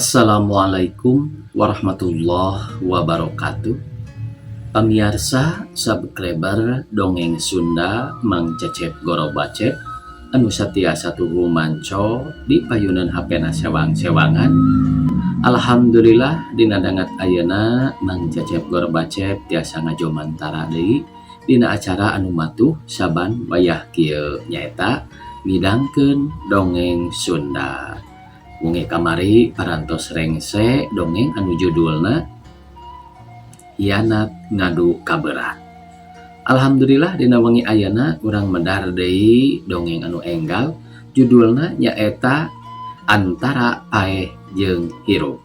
Assalamualaikum warahmatullahi wabarakatuh. Pamirsa subscriber dongeng Sunda Mang Cecep Gorobacep anu satiasa tuhu manco di payunan HP sewang-sewangan. Alhamdulillah dina dangat ayeuna Mang Cecep Gorobacep tiasa ngajomantara deui dina acara anu matuh saban wayah kieu nyaeta midangkeun dongeng Sunda. Wengi kamari parantos rengse dongeng anu judulna Hianat Ngadu Kaberat. Alhamdulillah dina wengi ayeuna urang medar deui dongeng anu enggal judulna nyaeta Antara Paeh jeung Hirup.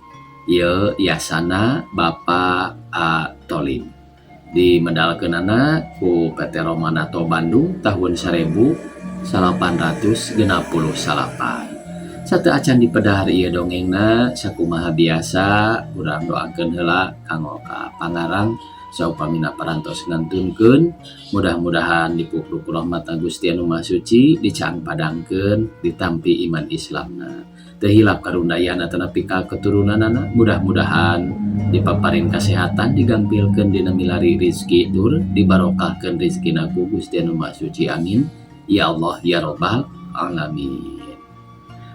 Ieu yasana Bapak A. Tolim. Dimedalkeunana ku PT Romanato Bandung tahun 1868. Satu acan dipedahar ieu dongengna sakumaha biasa urang doakeun heula kanggo ka Pangarang saupamina parantos ngantunkeun mudah-mudahan dipupuk rahmat Gusti Anu Maha Suci dicang padangkeun ditampi iman Islamna teu hilap karundayana tenepi ka keturunanana mudah-mudahan dipaparin kasehatan digampilkeun dina milari rezeki tur dibarokahkeun rezekina ku Gusti Anu Maha Suci amin ya Allah ya Rabbal alamin.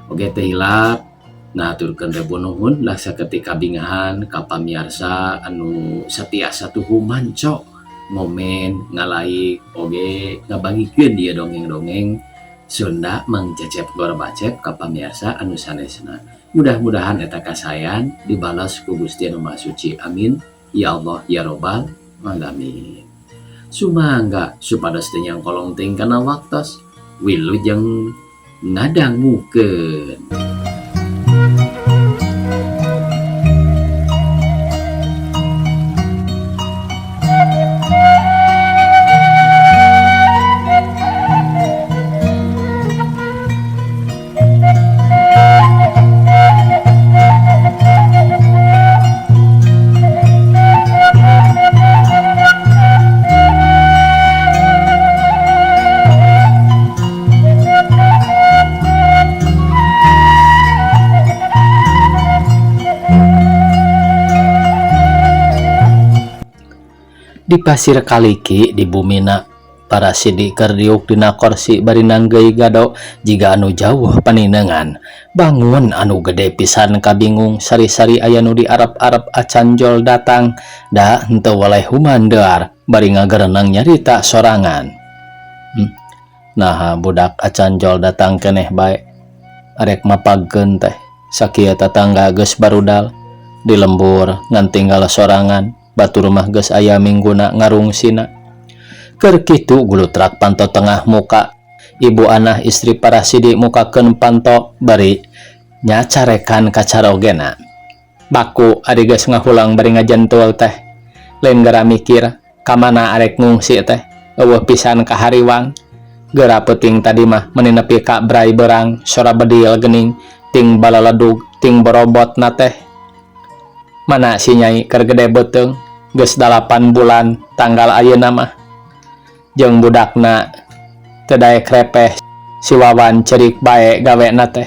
Oke teh hilap ngaturkeun rebu nuhun lah saketika bingahan ka pamirsa anu satiasa tuhu manco ngomen ngalaik oge ngabagikeun dia dongeng-dongeng Sunda Mang Cecep Gorobacep ka pamirsa anu sanesna. Mudah-mudahan eta kasayan dibalas ku Gusti Anu Maha Suci amin ya Allah ya Rabbal alamin. Sumangga supados teu nyang kolong ting kana waktos wilujeng ngadangukeun. Di pasir kaliki di bumina para sidi keur diuk dina korsi bari nanggeui gado jiga anu jauh paninengan bangun anu gede pisan kabingung sari-sari aya nu di arep-arep acan jol datang da henteu waleh humandeur bari ngagerenang nyarita sorangan. Nah budak acan jol datang keneh bae arek mapagkeun teh sakieu tetangga geus barudal di lembur ngan tinggal sorangan batur mah geus aya mingguna ngarungsina. Keur kitu gulutrak panto tengah muka ibu anah istri para sidi mukakeun panto bari nyacarekan kacarogena. Baku ari geus ngahulang bari ngajentul teh lain gara mikir kamana arek ngungsi teh eueuh pisan ka hariwang geura peuting tadi mah meuni nepi ka brai beurang sora bedil geuning ting balaledug ting borobotna teh mana si nyai keur gede beuteung geus 8 bulan tanggal ayeuna mah jeung budakna teu daek repeh si Wawan cerik bae gawena teh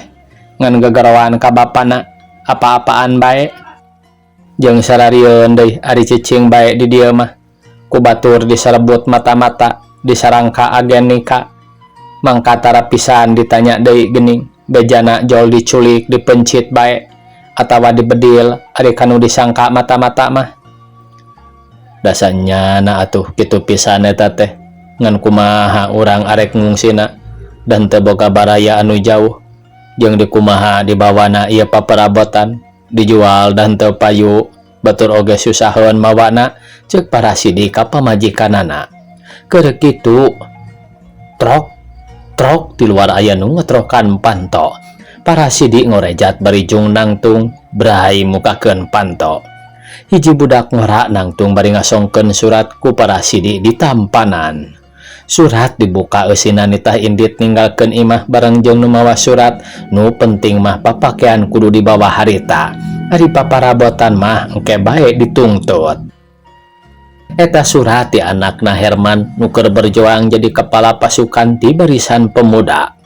ngan gegerowan ka bapana apa-apaan bae jeung sararieun deui ari cicing bae di dieu mah ku batur disarebut mata-mata disarangka agen nikah mangka tara pisan ditanya deui geuning bejana jol diculik dipencit bae atawa dibedil ari kanu disangka mata-mata mah. Dasanya na atuh kitu pisan eta teh ngan kumaha urang arek ngungsina dan teu boga baraya anu jauh jeung dikumaha dibawana ieu paperabotan dijual dan teu payu batur oge susaheun mawana ceuk para sidi ka pamajikanana. Keur kitu trok di luar aya nu ngetrokan panto. Para sidi ngorejat bari jung nangtung brai mukakeun panto. Hiji budak ngora nangtung bari ngasongkeun surat ku para sidi di tampanan. Surat dibuka eusina nitah indit ninggalkeun imah bareng jeung nu mawa surat nu penting mah papakean kudu dibawa harita ari paparabotan mah engke bae ditungtut. Eta surat ti anakna Herman nu keur berjuang jadi kepala pasukan ti barisan pemuda.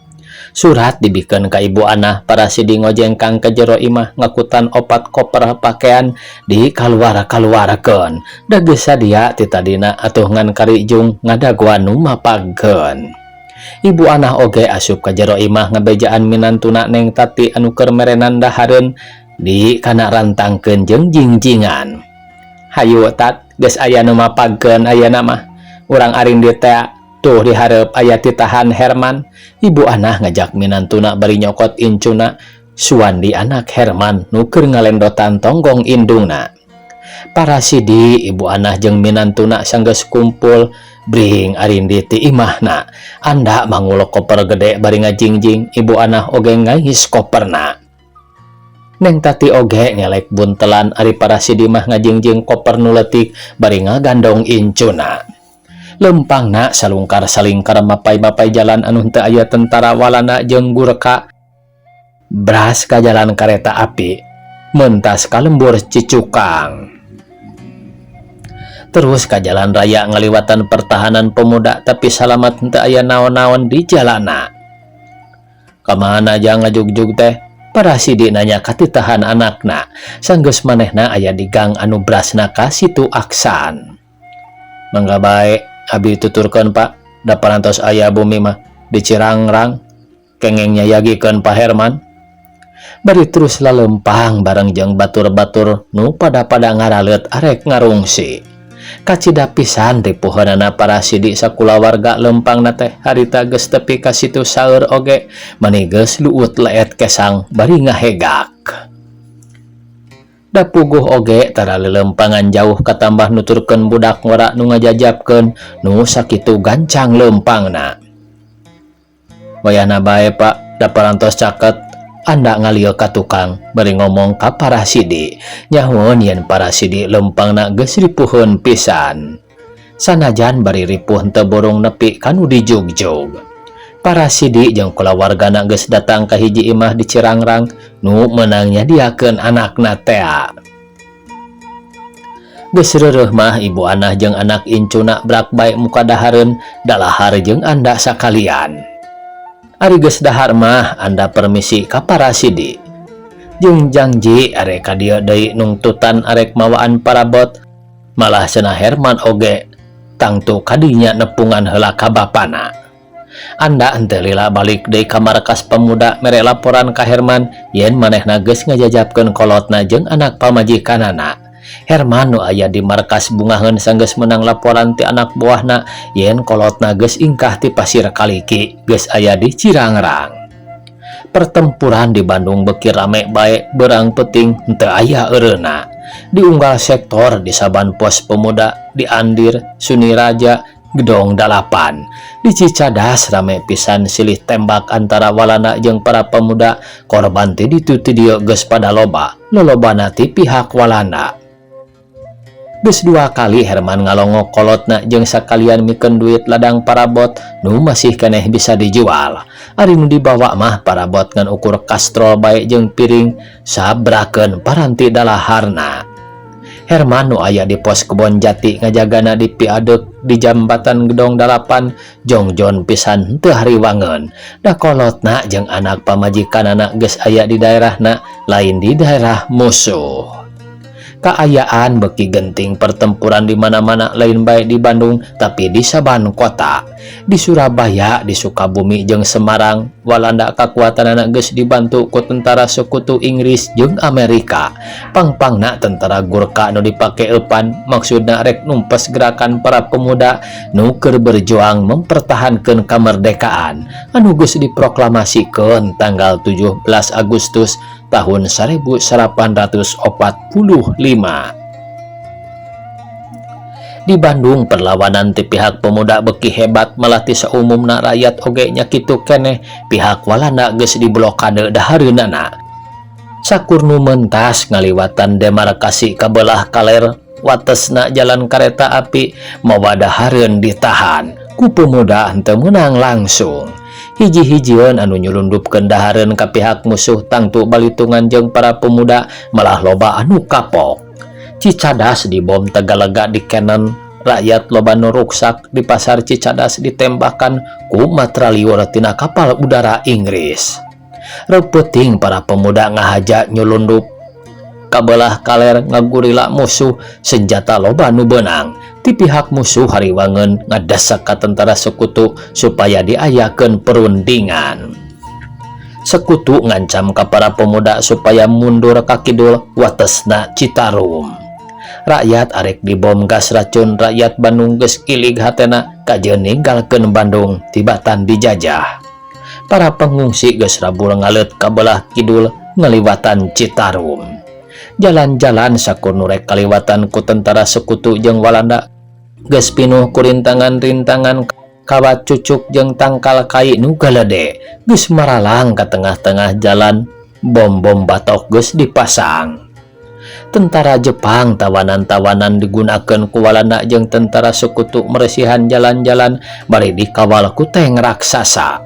Surat dibikin ka ibu Anah Parasidi ngojengkang ke jero imah ngakutan opat koper pakaian di kaluar-kaluarkeun. Da geus sadia ti tadina atuh ngan karijung ngadaguan nu mapagkeun. Ibu Anah oge asup ka jero imah ngabejaan minantuna Neng Tati anu keur merenan dahareun di kana rantangkeun jeung jingjingan. Hayu Tat, geus aya nu mapagkeun ayeuna mah. Urang aring dieu teh tuh di hareup aya titahan Herman. Ibu Anah ngajak minantuna bari nyokot incuna Suwandi anak Herman nu keur ngalendotan tonggong indungna. Parasidi Ibu Anah jeung minantuna sanggeus kumpul bring arindi ti imahna. Anda mangulok koper gede bari ngajingjing. Ibu Anah oge ngais koperna. Neng Tati oge ngelek buntelan ari Parasidi mah ngajingjing koper nu leutik bari ngagandong incuna. Lempangna salungkar salingkar mapai-mapai jalan anu teu aya tentara walana jeung gureka bras ka jalan kareta api mentas ka lembur Cicukang. Terus ka jalan raya ngaliwatan pertahanan pemuda tapi salamat teu aya naon-naon di jalanna. Kamana aja ngajugjug teh? Parasidi nanya ka titahan anakna. Sanggeus manehna aya di gang anu brasna ka Situ Aksan. Mangga bae abi tuturkeun Pak, da parantos aya bumi mah di Cirangrang, kengengnya yagikeun Pak Herman. Bari terus lalempang bareng jeung batur-batur nu pada ngaraleut arek ngarungsi. Kacida pisan ripuheunana Parasidi sakulawarga lempangna teh harita geus tepi ka situ saeur oge mani geus luut leet kesang bari ngahegak. Da puguh oge tara lelempangan jauh katambah nuturkeun budak ngora nu ngajajabkeun nu sakitu gancang lempangna. Wayahna bae Pak, da parantos caket anda ngalieu ka tukang bari ngomong ka Parasidi. Nyahun yen Parasidi lempangna geus ripuheun pisan. Sanajan bari ripuh teu borong nepi kanu dijugjug. Parasidi jeung kulawargana geus datang ka hiji imah di Cirangrang nu meunang nyadiakeun anakna tea. Geus reureuh mah Ibu Anah jeung anak incuna brak bae muka dahareun dalahar jeung anda sakalian. Ari geus dahar mah anda permisi ka Parasidi. Jeung janji arek ka dieu deui nungtutan arek mawaan parabot. Malah cenah Herman oge tangtu kadinya nepungan heula ka bapana. Anda henteu lila balik deui ka markas pemuda mere laporan ka Herman yen manehna geus ngajajabkeun kolotna jeung anak pamajikanana. Herman nu aya di markas bungaheun sanggeus menang laporan ti anak buahna yen kolotna geus ingkah ti Pasir Kaliki geus aya di Cirangrang. Pertempuran di Bandung beuki rame bae beurang peuting henteu aya eureuna. Di unggal sektor di saban pos pemuda di Andir, Suniraja, Gedong Dalapan. Di Cicadas rame pisan silih tembak antara walana jeung para pemuda. Korban ti ditu ti dieu geus pada loba, lolobana ti pihak walana. Geus 2 kali Herman ngalongok kolotna jeung sakalian mikeun duit ladang parabot nu masih keneh bisa dijual. Ari nu dibawa mah parabot ngan ukur kastrol bae jeung piring sabrakeun paranti dalaharna. Herman nu aya di pos Kebon Jati ngajagana di piadeg di jambatan Gedong Dalapan jongjon pisan teu hariwangeun. Da kolotna jeung anak pamajikanana geus aya di daerahna lain di daerah musuh. Kaayaan beki genting pertempuran di mana-mana lain bae di Bandung tapi di saban kota. Di Surabaya, di Sukabumi jeung Semarang, walanda kakuatanana geus dibantu ku tentara sekutu Inggris jeung Amerika. Pangpangna tentara Gurkha nu dipake eupan maksudna rek numpes gerakan para pemuda nu keur berjuang mempertahankeun kamerdekaan anu geus diproklamasikeun tanggal 17 Agustus tahun 1845. Di Bandung perlawanan ti pihak pemuda beki hebat malah ti saumumna rakyat oge nya kitu keneh pihak walanda geus diblokade dahareunana. Sakurnu mentas ngaliwatan demarkasi kabelah kaler watesna jalan kareta api mawa dahareun ditahan ku pemuda henteu meunang langsung. Hiji-hijieun anu nyelundupkeun dahareun ka pihak musuh tangtu balitungan jeung para pemuda malah loba anu kapok. Cicadas dibom Tagalega di Canon rakyat loba nu ruksak di pasar Cicadas ditembakan ku matra liur tina kapal udara Inggris. Repeuting para pemuda ngahaja nyelundup kabelah kaler ngagurila musuh senjata loba nu beunang ti pihak musuh hariwangeun ngadasak ka tentara sekutu supaya diayakeun perundingan. Sekutu ngancam ka para pemuda supaya mundur ka kidul watesna Citarum. Rakyat arek dibom gas racun, rakyat Bandung geus ilig hatena kajeun ninggalkeun Bandung tibatan dijajah. Para pengungsi geus rabul ngalet ka belah kidul ngaliwatan Citarum. Jalan-jalan sakur rek kaliwatan ku tentara sekutu jeung Walanda geus pinuh ku rintangan-rintangan kawat cucuk jeung tangkal kai nu galede geus maralang ka tengah-tengah jalan. Bom-bom batok geus dipasang. Tentara Jepang tawanan-tawanan digunakeun ku Walanda jeung tentara sekutu meresihan jalan-jalan bari dikawal ku tank raksasa.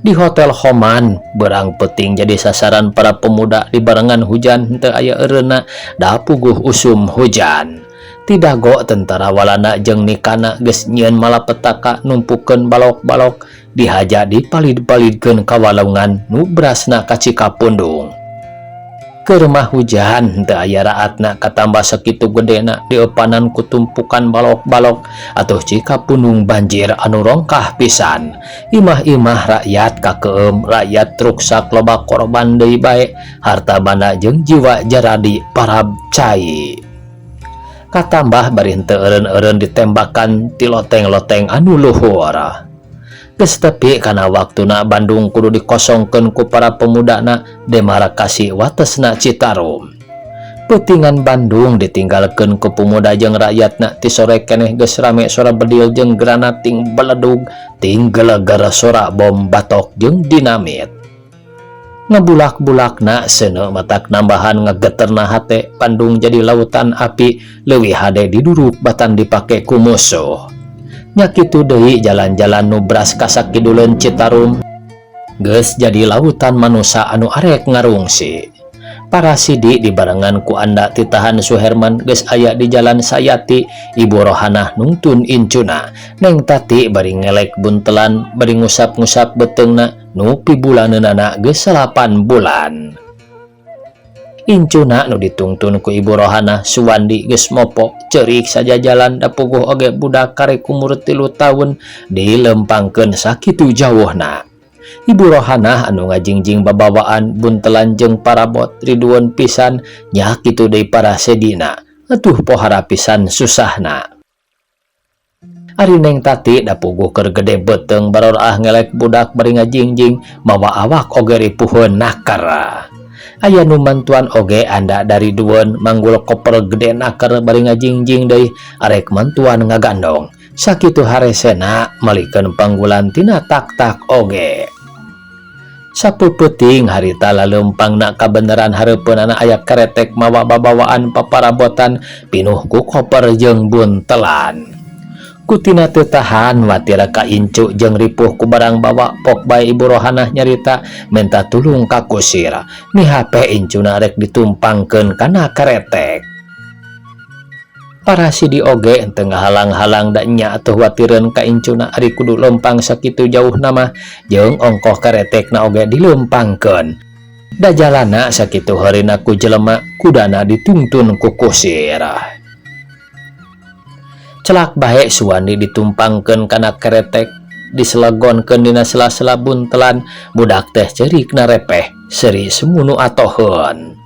Di Hotel Homan berang peting jadi sasaran para pemuda di barengan hujan henteu aya eureuna da puguh usum hujan. Tidago tentara Walanda jeung nikana geus nyieun malapetaka numpukeun balok-balok dihaja dipalid-palidkeun ka walungan nu berasna ka Cikapundung. Keur mah hujan henteu aya raatna katambah sakitu gedena diopanan ku tumpukan balok-balok atuh Cikapundung banjir anu rongkah pisan. Imah-imah rakyat kakeueum, rakyat ruksak loba korban deui bae, harta banda jeung jiwa jaradi parab cai. Katambah bari henteu eureun-eureun ditembakan ti loteng-loteng anu luhur. Geus tepi kana waktuna Bandung kudu dikosongkeun ku para pemudana demarkasi watesna Citarum. Peutingan Bandung ditinggalkeun ku pemuda jeung rakyatna ti sore keneh geus rame sora bedil jeung granat ting beledug ting gelegere sora bom batok jeung dinamit. Ngebulak-bulakna seuneu matak nambahan ngageterna hate Bandung jadi lautan api leuwih hade diduruk batan dipake ku musuh. Nya kitu deui jalan-jalan nu bras ka sakiduleun Citarum geus jadi lautan manusa anu arek ngarungsi. Para sidi dibarengan ku anda titahan Suherman geus aya di Jalan Sayati. Ibu Rohanah nungtun incuna, Neng Tati bari ngelek buntelan bari ngusap-ngusap beteungna nu pibulaneunana geus 8 bulan. Incuna nu ditungtun ku Ibu Rohanah Suwandi geus mopo ceurik saja jalan da puguh oge budak karek umur 3 taun dilempangkeun sakitu jauhna. Ibu Rohanah anu ngajingjing babawaan buntelan jeung parabot riduan pisan nya kitu deui para sedina. Atuh pohara pisan susahna. Ari Neng Tati da puguh keur gede beteung baroraah ngelek budak bari ngajingjing mawa awak oge ripuheun nakar. Aya nu mantuan oge anda dari dueun manggul koper gede nakar bari ngajingjing deui arek mantuan ngagandong. Sakitu haresena malikeun panggulan tina tak-tak oge. Sapeuting harita laleumpangna kabeneran hareupeunana aya karetek mawa babawaan paparabotan pinuh ku koper jeung buntelan. Kutina teu tahan watira ka incu jeung ripuh ku barang bawa pok bae Ibu Rohanah nyarita menta tulung ka kusir. Ni hape incuna rek ditumpangkeun kana karetek. Para sidi oge henteu ngahalang-halang da nya atuh watireun ka incuna ari kudu lempang sakitu jauh nama jeung ongkoh karetekna oge dilempangkeun. Da jalana sakitu heurina ku jelema kudana ditungtun ku kusir. Celak bae Suwandi ditumpangkeun kana karetek diselegonkeun dina sela-sela buntelan budak teh ceurikna repeh seuri semunu atoheun.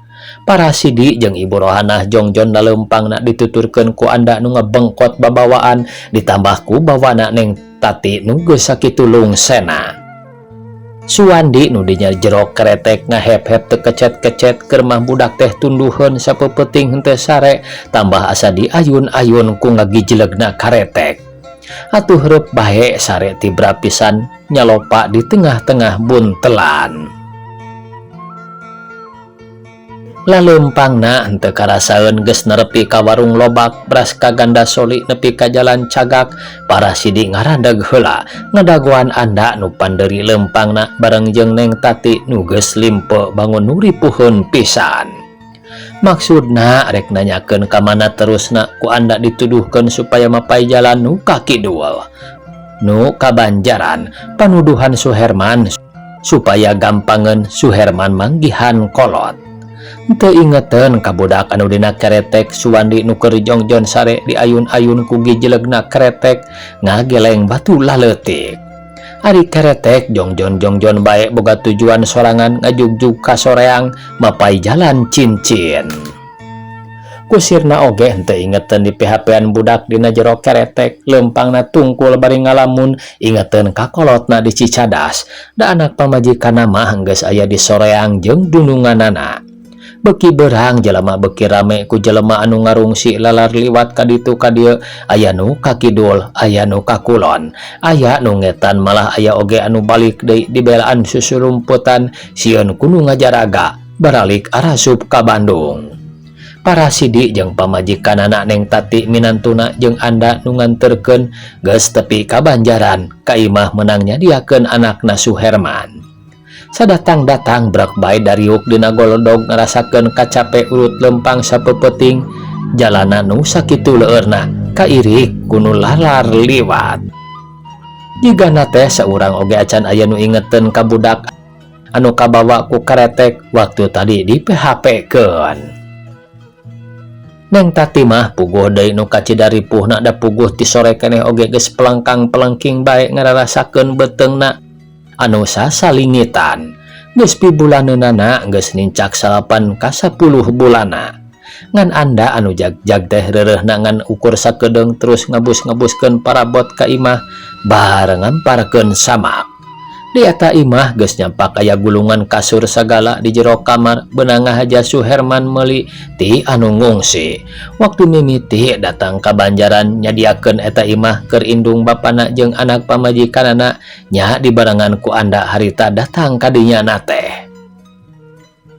Para sidi jeung Ibu Rohanah jongjon daleumpangna dituturkeun ku anda nu ngebengkot babawaan ditambah ku bawana Neng Tati nu geus sakitu lungsena. Suwandi nu dinya jero karetek ngahep-hep teu kecet-kecet keur mah budak teh tunduheun sapeuting henteu sare tambah asa diayun-ayun ku ngagijlegna karetek. Atuh reup bae sare tibra pisan nyalopa di tengah-tengah buntelan. Laleumpangna henteu karasaeun geus nerepi ka warung lobak beras ka ganda soli nepi ka jalan cagak. Para sidi ngarandeg heula ngadagoan anda nu pandeuri leumpangna bareng jeung Neng Tati nu geus limpe bangun nu ripuheun pisan. Maksudna rek nanyakeun ka mana terusna ku anda dituduhkeun supaya mapai jalan nu kaki duel. Nu kabanjaran panuduhan Suherman supaya gampangen Suherman manggihan kolot. Teu ingeteun ka budak anu dina keretek Suwandi nu keur jongjon sare di ayun-ayun ku gijelegna keretek ngageleng batu laleutik. Ari keretek jongjon bae boga tujuan sorangan ngajugjug ka soreang mapai jalan cincin. Kusirna oge henteu ingeteun di PHP-an budak dina jero keretek leumpangna tungkul bari ngalamun ingeteun ka kolotna di Cicadas da anak pamajikanna mah geus aya di soreang jeung dununganana. Beki beurang jelema beki rame ku jelema anu ngarungsi lalar liwat ka ditu ka dieu, aya nu ka kidul, aya nu ka kulon, aya nu ngetan malah aya oge anu balik deui di belaan susurumputan sieun kudu ngajaraga baralik arasup ka Bandung. Para sidi jeung pamajikanana Neng Tati minantuna jeung anda nu nganterkeun geus tepi ka Banjaran ka imah meunang nyadiakeun anakna Suherman. Sadatang-datang brak bae dariuk dina golodog ngarasakeun kacape urut lempang sapeupeting jalana nu sakitu leueurna kairik ku nu lalar liwat. Jigana teh saurang oge acan aya nu ingeteun ka budak anu kabawa ku karetek waktu tadi di PHP-keun. Neng Tati mah puguh deui nu kacidaripuhna da puguh ti sore keneh oge geus pelengkang-pelengking bae ngararasakeun beteungna anu sasalingitan. Geus pibulaneunana geus nincak 8 ka 10 bulana. Ngan anda anu jag-jag teh reureuhna ngan ukur sakedeung terus ngabus-ngabuskeun parabot ka imah bareng ngamparkeun samak. Di eta imah geus nyampak aya gulungan kasur sagala di jero kamar beunang ngahaja Suherman meuli ti anu ngungsi. Waktu mimiti datang ka Banjaran nyadiakeun eta imah keur indung bapana jeung anak pamajikanana nya dibarengan ku anda harita datang ka dinya na teh.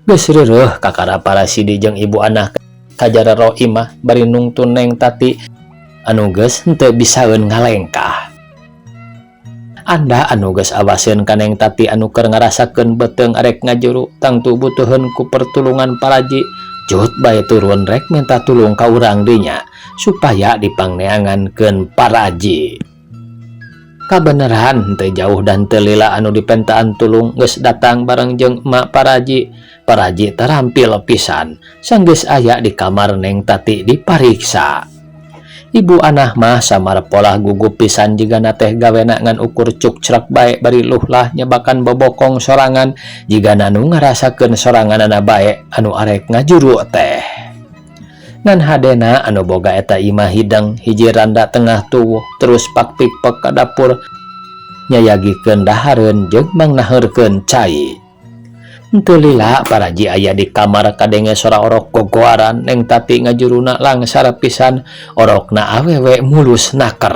Geus reureuh kakara para sidi jeung ibu anak kajarero imah bari nungtun Neng Tati anu geus henteu bisaeun ngalengkah. Anda anu geus awaseun ka Neng Tati anu keur ngarasakeun beteung arek ngajuru tangtu butuheun ku pertulungan paraji cut bae turun rek minta tulung ka urang dinya supaya dipangneangankeun paraji. Kabeneran teu jauh dan teu lila anu dipentaan tulung geus datang bareng jeung emak paraji. Paraji tarampil pisan sanggeus aya di kamar Neng Tati dipariksa. Ibu anah mah samar polah gugup pisan jigana teh gawena ngan ukur cuk cerak bae bari luhlah nyebakan bobokong sorangan jigana nu ngarasakeun soranganana bae anu arek ngajuru teh. Ngan hadena anu boga eta imah hideng hiji randa tengah tuwuh terus pakpikpek ka dapur nyayagikeun dahareun jeung mangnaheurkeun cai. Henteu lila paraji aya di kamar kadenge sora orok gogoaran Neng Tati ngajuruna langsar pisan orokna awewe mulus naker.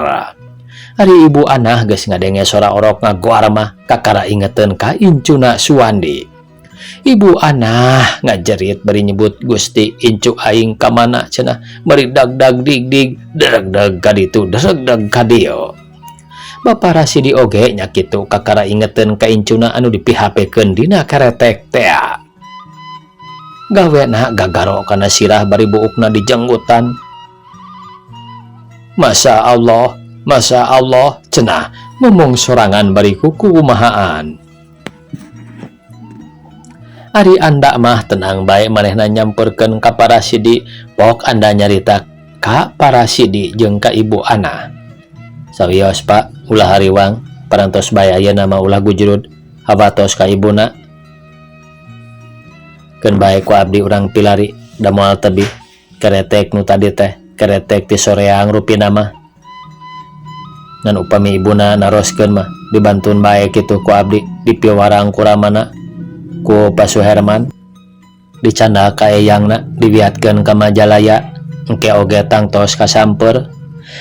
Ari ibu anah geus ngadenge sora orok ngagoar mah kakara ingeteun ka incuna Suwandi. Ibu anah ngajerit bari nyebut Gusti incu aing ka mana cenah bari dag-dag dig-dig dereg-deg ka ditu dereg-deg ka dieu. Bapak Rasidi oge nya kitu kakara ingeteun ka incuna anu di PHP-keun dina karetek teh. Gawena gagaro kana sirah bari buukna dijenggutan. Masya Allah cenah ngomong sorangan bari kukumahaan. Ari anda mah tenang bae manehna nyamperkeun ka Parasidi pok anda nyarita ka Parasidi jeung ka ibu ana. Sawios Pak, ulah hariwang parantos bae ayeuna mah ulah gujrud hawatos ka ibuna. Keun bae ku abdi urang pilari da moal tebih keretek nu tadi teh keretek ti soreang rupina mah. Ngan upami ibuna naroskeun mah dibantun bae kitu ku abdi dipiwarang kuramana ku Pak Suherman dicanda ka eyangna diwiatkeun ka Majalaya engke oge tangtos kasamper.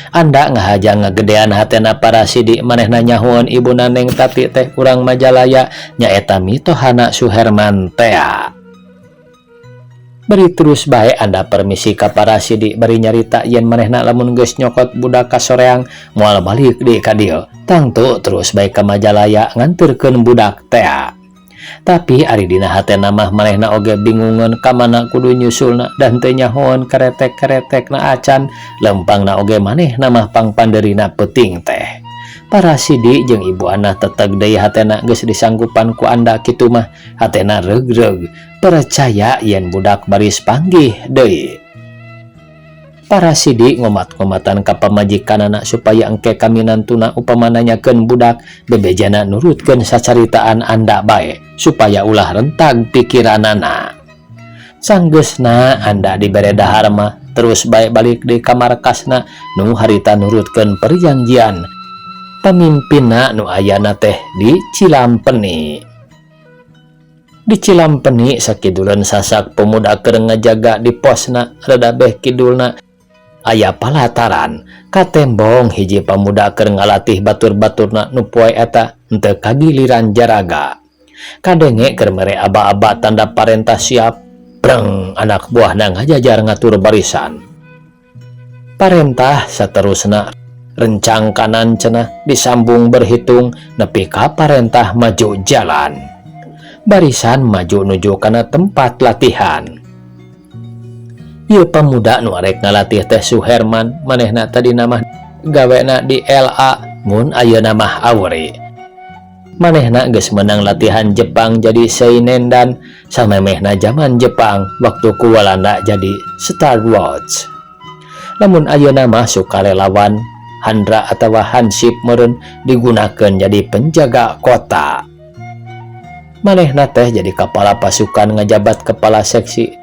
Anda ngahaja ngagedean hatena Parasidi manehna nyahoon ibuna Neng Tati teh urang Majalaya nyaeta mitohana Suherman teh. Bari terus bae anda permisi ka Parasidi bari nyarita yen manehna lamun geus nyokot budak ka soreang moal balik di ka dieu tangtu terus bae ka Majalaya nganterkeun budak teh. Tapi ari dina hatena mah manehna oge bingungan kamana kudu nyusulna dan teu nyahoan karetek-karetekna acan, lempangna oge manehna mah pangpandeurina peuting teh. Para sidi jeung ibu Ana teteg deui hatena geus disanggupan ku anda kitu mah, hatena regreg percaya yen budak baris panggih deui. Para sidi ngomat-ngomatan ka pamajikanana supaya engke kaminantuna upamana nyakeun budak bebejana nurutkeun sacaritaan anda bae supaya ulah rentag pikiranana. Sanggeusna anda dibere dahar mah terus bae balik di kamar kasna nu harita nurutkeun perjanjian pamimpinna nu ayana teh di Cilampeni. Di Cilampeni sakiduleun sasak pemuda keur ngajaga di posna, rada beh kidulna aya palataran ka tembong hiji pemuda keur ngalatih batur-baturna nu poe eta henteu kagiliran jaraga. Kadenge keur mere aba-aba tanda parentah siap, breng anak buahna ngajajar ngatur barisan. Parentah saterusna rencang kanan cenah disambung berhitung nepi ka parentah maju jalan. Barisan maju nuju kana tempat latihan. Ieu pemuda nu arek ngalatih teh Suherman, manehna tadi nama gawena di LA, mun ayeuna mah Awri. Manehna geus menang latihan Jepang jadi seinen dan samemehna zaman Jepang waktu ku Walanda jadi Star Wars. Lamun ayeuna mah sukarelawan Handra atawa Hansip meureun digunakeun jadi penjaga kota. Manehna teh jadi kepala pasukan ngajabat kepala seksi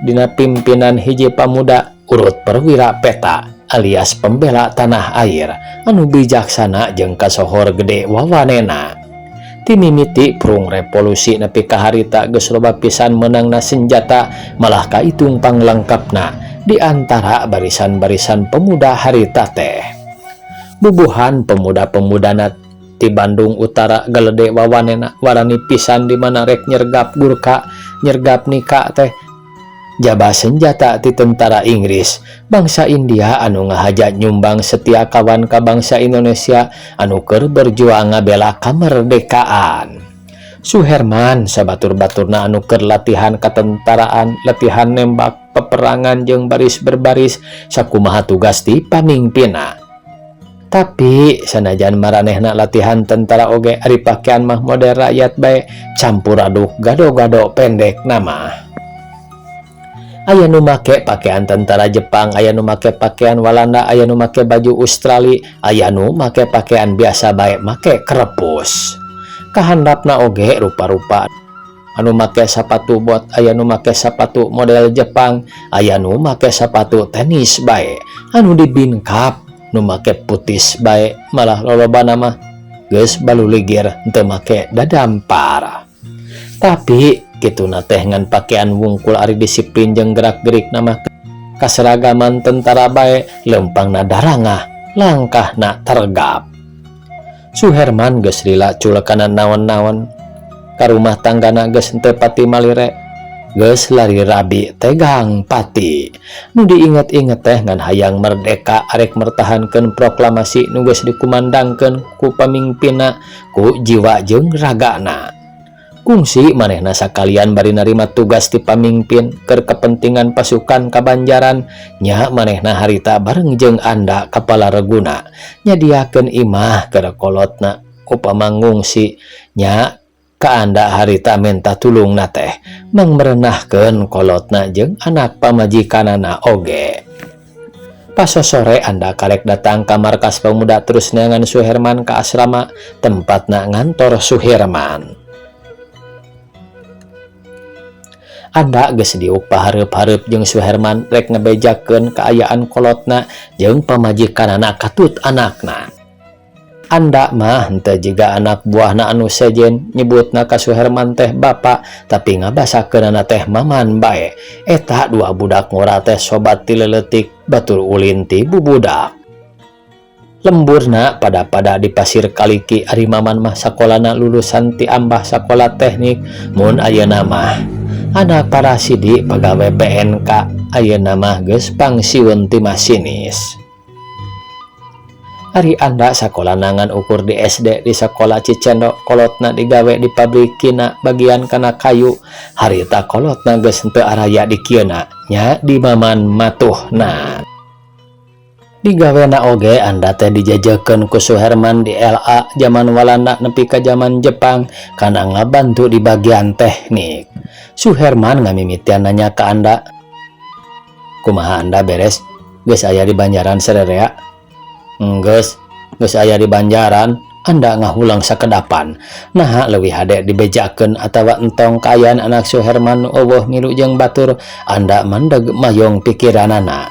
dina pimpinan hiji pamuda urut perwira peta alias pembela tanah air anu bijaksana jeung kasohor gede wawanena. Ti mimiti prung revolusi nepi ka harita geus loba pisan meunangna senjata malah kaitung panglengkapna di antara barisan-barisan pemuda harita teh. Bubuhan pemuda-pemudana ti Bandung Utara galede wawanena warani pisan di mana rek nyergap gurka nyergap nika teh jabah senjata ti tentara Inggris bangsa India anu ngahajat nyumbang setia kawan ka bangsa Indonesia anu keur berjuang ngabela kamerdekaan. Suherman sabatur-baturna anu keur latihan katentaraan, latihan nembak peperangan jeung baris berbaris sakumaha tugas ti pamimpinna. Tapi sanajan maranehna latihan tentara oge ari pakean mah model rakyat bae campur aduk gado-gado pendek nama. Aya nu make pakaian tentara Jepang, aya nu make pakaian Walanda, aya nu make baju Australia, aya nu make pakaian biasa bae make krepus. Kahandapna oge rupa-rupa anu make sepatu bot, aya nu make sepatu model Jepang, aya nu make sepatu tenis bae, anu dibingkap nu make putis bae, malah lolobana mah geus baluligir henteu make dadampar. Tapi kituna teh ngan pakaian wungkul ari disiplin jeung gerak-gerik nama kaseragaman tentara bae lempangna darangah langkahna tergap. Suherman geus lila culekana naon-naon ka rumah tanggana geus henteu pati malire, geus lari rabi tegang pati. Nu diinget-inget teh ngan hayang merdeka arek mertahankeun proklamasi nu geus dikumandangkeun ku pamimpinna ku jiwa jeung ragana. Kungsi manehna sakalian bari narima tugas ti pamimpin keur kepentingan pasukan kabanjaran nya manehna harita bareng jeung anda kepala reguna nyadiakeun imah keur kolotna upama ngungsi nya ka anda harita menta tulungna teh mangmerenahkeun kolotna jeung anak pamajikanana oge. Pas sore anda karek datang ka markas pemuda terus neangan Suherman ka asrama tempatna ngantor Suherman. Anda geus diuk pahareup-hareup jeung Suherman rek ngebejakeun kaayaan kolotna jeung pamajikanana katut anakna. Anda mah henteu jiga anak buahna anu sejen nyebutna ka Suherman teh bapa tapi ngabasakeunana teh maman bae. Eta dua budak ngora teh sobat ti leuletik batur ulin ti bubudak. Lemburna pada di pasir kaliki ari maman mah sakolana lulusan ti ambah sakola teknik mun ayeuna mah anak para sidi pagawe PNK ayeuna mah geus pangsiun ti masinis. Hari anda sakola nangan ukur di SD di sekolah Cicendo kolotna digawe di pabrikina bagian kana kayu. Harita kolotna geus henteu araya di kieuna nya di maman matuhna. Digawena oge anda teh dijajakeun ku Suherman di LA zaman Walanda nepi ka zaman Jepang kana ngabantu di bagian teknik. Suherman ngamimitian nanya ka anda, kumaha anda beres? Geus aya di Banjaran sarerea? Geus aya di Banjaran. Anda ngahulang sakedapan. Nah leuwih hade dibejakeun atawa entong kaayaan anak Suherman nu eueuh milu jeung batur. Anda mandeg mayong pikiranana.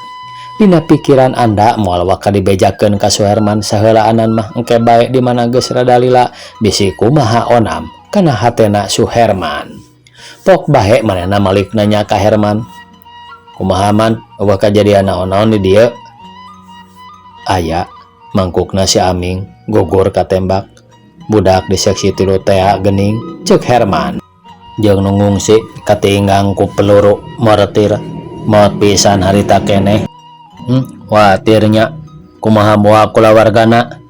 Dina pikiran anda moal waka dibejakeun ka Suherman saheulaanan mah engke bae di mana geus rada lila bisi kumaha onam kana hatena Suherman. Pok bae manehna malik nanya ka Herman, kumaha man eueuh kajadian naon-naon di dieu? Aya mangkukna si Aming gugur katembak budak di seksi 3 tea gening, ceuk Herman. Jeung nu ngungsi katinggang ku peluru mortir maot pisan harita keneh. Watirnya kumaha moal kulawargana?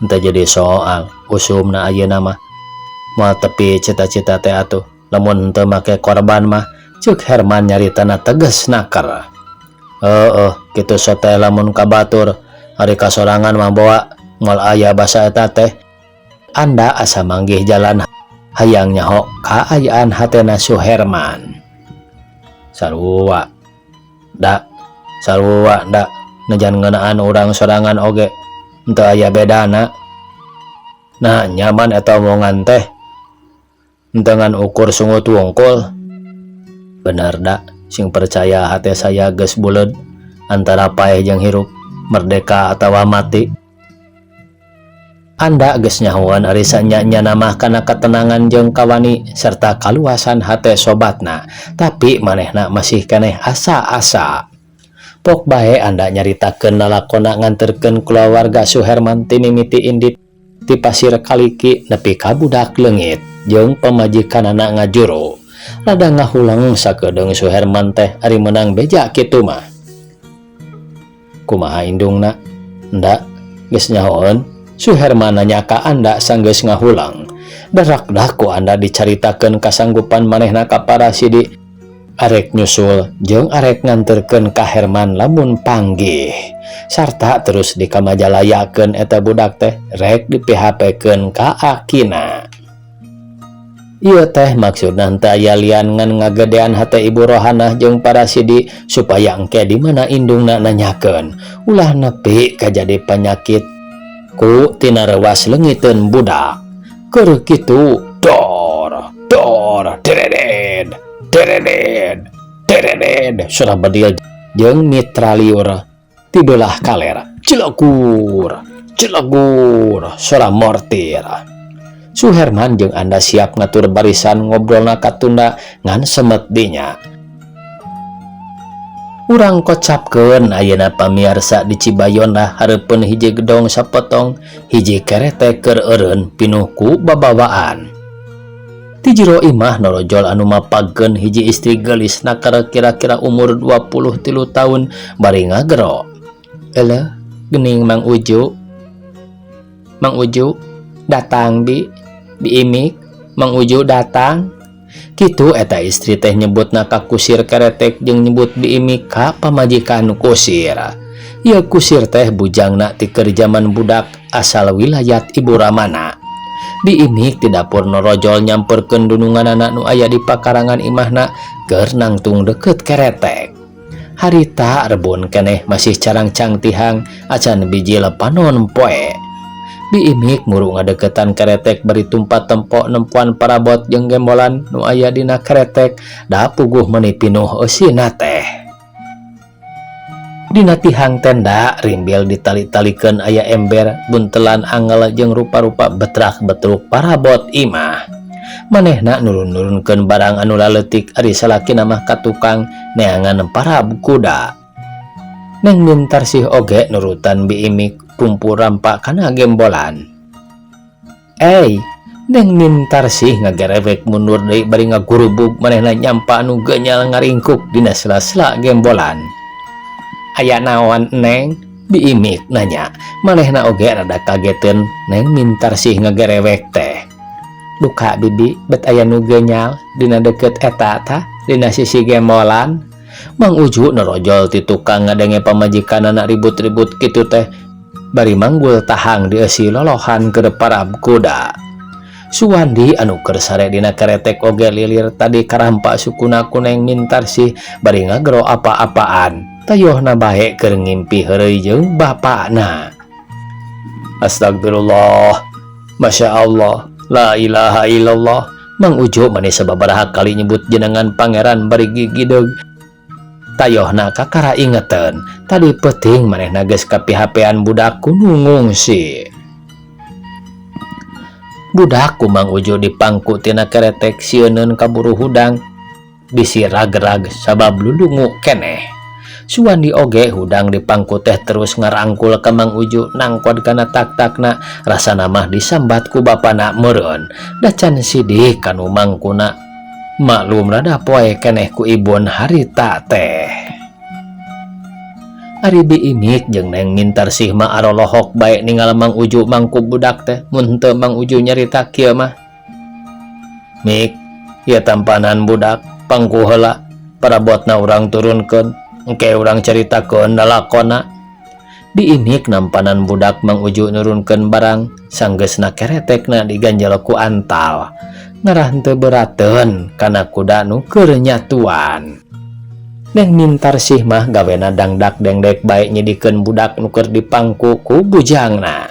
Ente jadi soal usumna ayeuna mah moal tepi cita-cita teh atuh lamun henteu make korban mah, ceuk Herman nyaritana tegas nakar. Kitu sote lamun kabatur ari kasorangan mah bawa moal aya basa eta teh anda asa manggih jalan hayang nyaho kaayaan hatena Suherman. Sarua da najan ngeunaan urang sorangan oge henteu aya bedana. Nah nyaman eta omongan teh henteu ngan ukur sungut wungkul. Bener da, sing percaya hate saya geus buleud antara paeh jeung hirup, merdeka atawa mati. Anda geus nyahoan ari sanyanya mah kana ketenangan jeung kawani serta kaluasan hate sobatna, tapi manehna masih keneh asa-asa. Pok bae anda nyaritakeun lalakonna nganterkeun kulawarga Suherman ti mimiti indit ti Pasir Kaliki nepi ka Budak Leungit jeung pamajikanana ngajuru. Rada ngahulang sakedeung Suherman teh ari meunang beja kitu mah. Kumaha indungna? Nda geus nyahoeun? Suherman nanya ka anda sanggeus ngahulang. Darak-dak ku anda dicaritakeun kasanggupan manehna ka para sidi arek nyusul jeung arek nganterkeun ka Herman lamun panggih sarta terus dikamajalayakeun eta budak teh rek di PHP-keun ka akina. Ieu teh maksudna henteu aya lian ngan ngagedean hate Ibu Rohanah jeung para sidi supaya engke di mana indungna nanyakeun ulah nepi ka jadi penyakit ku tina rewas leungiteun budak. Keur kitu dor dereded surah bedil jeung mitraliur ti beulah kaler cilegur surah mortir. Suherman jeung anda siap ngatur barisan ngobrolna katunda ngan semet dinya. Urang kocapkeun ayeuna pamiarsa di Cibayonna hareupeun hiji gedong sapotong hiji kerete keur eureun pinuh ku babawaan. Ti jero imah norojol anu mapagkeun hiji istri geulis nakar kira-kira umur 23 tahun bari ngagero. Eleuh geuning Mang Uju datang bi imik Mang Uju datang. Kitu eta istri teh nyebutna ka kusir keretek jeung nyebut bi imik ka pamajikan kusir. Ieu kusir teh bujangna ti keur zaman budak asal wilayat Ibu Ramana. Bi imik ti dapur norojol nyamperkeun dununganana nu aya di pakarangan imahna keur nangtung deukeut keretek. Harita rebon keneh masih carang cangtihang acan biji lepanon poe. Bi imik muru ngadeukeutan keretek bari tumpat tempo nempuan parabot jeung gembolan nu aya dina keretek da puguh meuni pinuh eusina teh. Dina tihang tenda rimbil ditali-talikeun aya ember buntelan angel jeung rupa-rupa betrak-betruk parabot imah. Manehna nurun-nurunkeun barang anu laleutik ari salakina mah ka tukang neangan parab kuda. Neng Mintarsih oge nurutan bi imik pumpu rampa kana gembolan. Neng Mintarsih ngagerewek mundur deui bari ngagurubug manehna nyampa anu genyal ngaringkuk dina sela-sela gembolan. Aya naon Neng? Biimik nanya, manehna oge rada kageteun Neng Mintar sih ngagerewek teh. Duka bibi bet aya nu genyal dina deket eta tah dina sisi gemolan. Mang Uju nerojol ti tukang ngadenge pamajikanana ribut-ribut kitu teh. Bari manggul tahang dieusi lolohan ke deparab kuda. Suwandi anu keur sare dina keretek oge lilir tadi karampa sukuna ku Neng Mintar sih bari ngagero apa-apaan. Tayohna bae keur ngimpi heureuy jeung bapakna. Astagfirullah, Masya Allah, la ilaha illallah. Mang Ujo manis sababaraha kali nyebut jenengan pangeran bari gigideug. Tayohna kakara ingeteun, tadi peuting manehna geus kapihapean budak kunungung sih. Budak ku Mang Ujo dipangku tina keretek sieunneun kaburu hudang. Bisi rag-rag sabab lulungu keneh. Suwandi oge hudang dipangku teh terus ngarangkul ke Mang Uju nangkod kana tak-takna rasana mah disambat ku bapana meureun da can sidih kanu mangkuna. Maklum rada poe keneh ku ibun harita teh. Ari Biimik jeung Neng Mintar sih mah arolohok bae ningal Mang Uju mangku budak teh mun teu Mang Uju nyarita kieu mah. Mik, ieu tampanan budak pangku heula parabotna urang turunkeun. Engke urang caritakeun lalakonna. Biimik nampanan budak Mang Uju nurunkeun barang sanggeusna keretekna diganjel ku antal. Ngarah teu berateun kana kuda nu keur nyatuan. Neng Mintar sih mah gawena dangdak dengdek bae nyidikeun budak nu keur dipangku ku bujangna.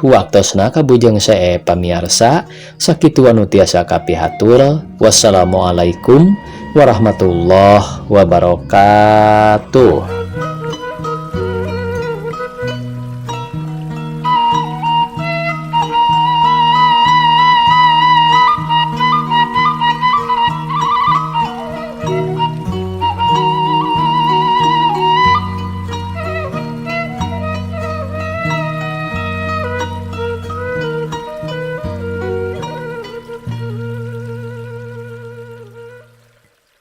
Waktosna ka bujang sae pamiarsa sakitu anu tiasa kapihatur. Wassalamualaikum warahmatullahi wabarakatuh.